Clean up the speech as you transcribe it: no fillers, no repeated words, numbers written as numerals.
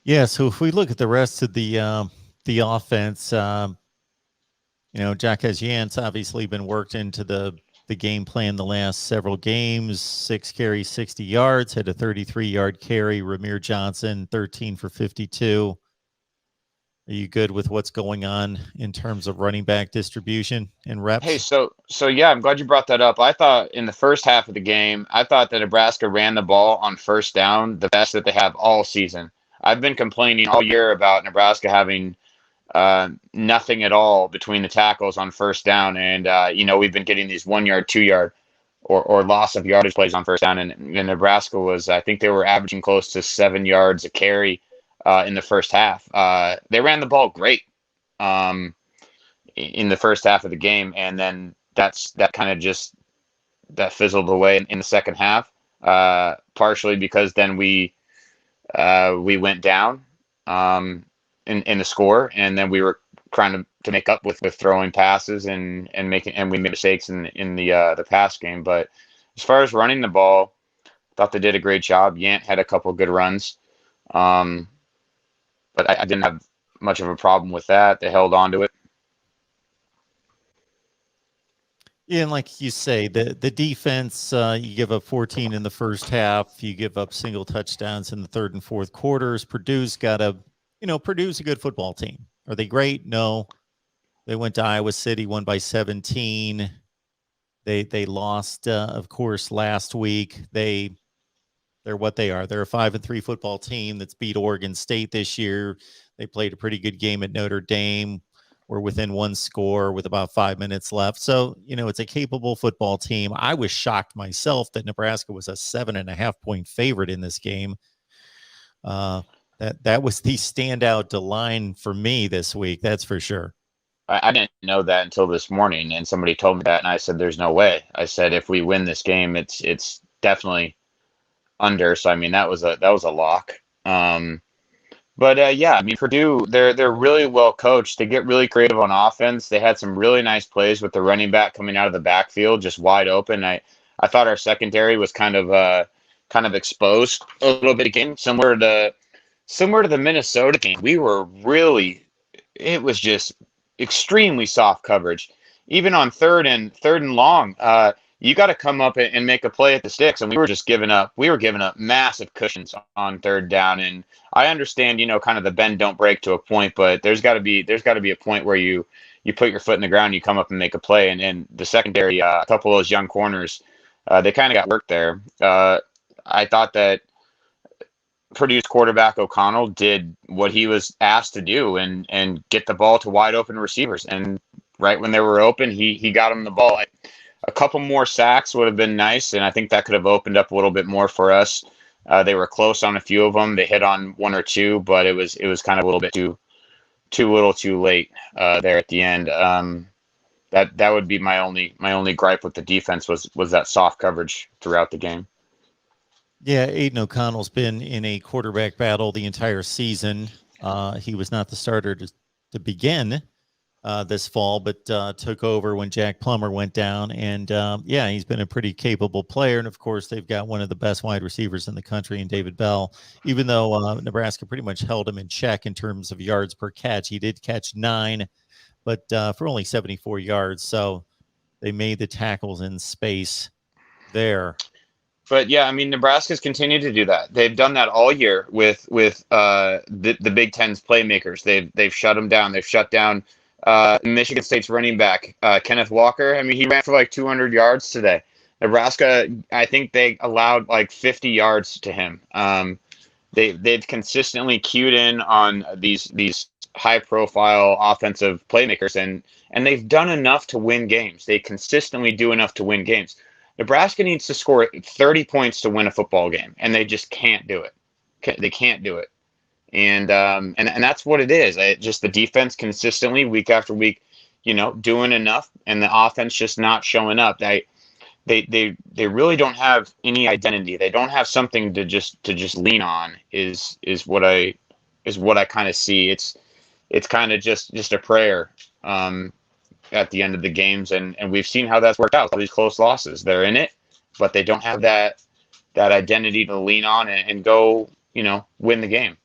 Yeah, so if we look at the rest of the offense, Jack Yant's obviously been worked into the game plan the last several games. 6 carries, 60 yards, had a 33-yard carry. Ramir Johnson, 13 for 52. Are you good with what's going on in terms of running back distribution and Hey, reps? so yeah, I'm glad you brought that up. I thought in the first half of the game, I thought that Nebraska ran the ball on first down the best that they have all season. I've been complaining all year about Nebraska having nothing at all between the tackles on first down, and we've been getting these 1 yard, 2 yard, or loss of yardage plays on first down, and Nebraska was, I think they were averaging close to 7 yards a carry in the first half. They ran the ball great. Um, in the first half of the game, and then that kind of just that fizzled away in the second half. Partially because then we went down in the score, and then we were trying to make up with throwing passes and we made mistakes in the pass game. But as far as running the ball, I thought they did a great job. Yant had a couple good runs, um, but I didn't have much of a problem with that. They held on to it. Yeah, and like you say, the defense, you give up 14 in the first half, you give up single touchdowns in the third and fourth quarters. Purdue's Purdue's a good football team. Are they great? No. They went to Iowa City, won by 17. They lost, of course, last week. They're what they are. They're a 5-3 football team that's beat Oregon State this year. They played a pretty good game at Notre Dame. We're within one score with about 5 minutes left. So, it's a capable football team. I was shocked myself that Nebraska was a 7.5-point favorite in this game. That was the standout line for me this week. That's for sure. I didn't know that until this morning, and somebody told me that, and I said, "There's no way." I said, "If we win this game, it's definitely under." So I mean, that was a lock. But yeah, I mean, Purdue, they're really well coached. They get really creative on offense. They had some really nice plays with the running back coming out of the backfield, just wide open. I thought our secondary was kind of exposed a little bit again, similar to the Minnesota game. It was just extremely soft coverage, even on third and long. You got to come up and make a play at the sticks, and we were giving up massive cushions on third down. And I understand, kind of the bend don't break to a point, but there's got to be a point where you put your foot in the ground, you come up and make a play. And the secondary, a couple of those young corners, they kind of got worked there. I thought that Purdue's quarterback O'Connell did what he was asked to do and get the ball to wide open receivers. And right when they were open, he got them the ball. A couple more sacks would have been nice, and I think that could have opened up a little bit more for us. They were close on a few of them. They hit on one or two, but it was kind of a little bit too little, too late there at the end. That would be my only gripe with the defense was that soft coverage throughout the game. Yeah, Aiden O'Connell's been in a quarterback battle the entire season. He was not the starter to begin this fall, but took over when Jack Plummer went down. And yeah, he's been a pretty capable player. And of course, they've got one of the best wide receivers in the country in David Bell. Even though Nebraska pretty much held him in check in terms of yards per catch, he did catch 9, but for only 74 yards. So they made the tackles in space there. But yeah, I mean, Nebraska's continued to do that. They've done that all year with the Big Ten's playmakers. They've shut them down. They've shut down Michigan State's running back Kenneth Walker. I mean, he ran for like 200 yards today. Nebraska, I think they allowed like 50 yards to him. They've consistently cued in on these high profile offensive playmakers, and they've done enough to win games. They consistently do enough to win games. Nebraska needs to score 30 points to win a football game, and they just can't do it. They can't do it, and that's what it is. Just the defense consistently, week after week, doing enough, and the offense just not showing up. They really don't have any identity. They don't have something to just lean on. Is what I kind of see. It's kind of just a prayer. At the end of the games, and we've seen how that's worked out. All these close losses, they're in it, but they don't have that identity to lean on and go, win the game.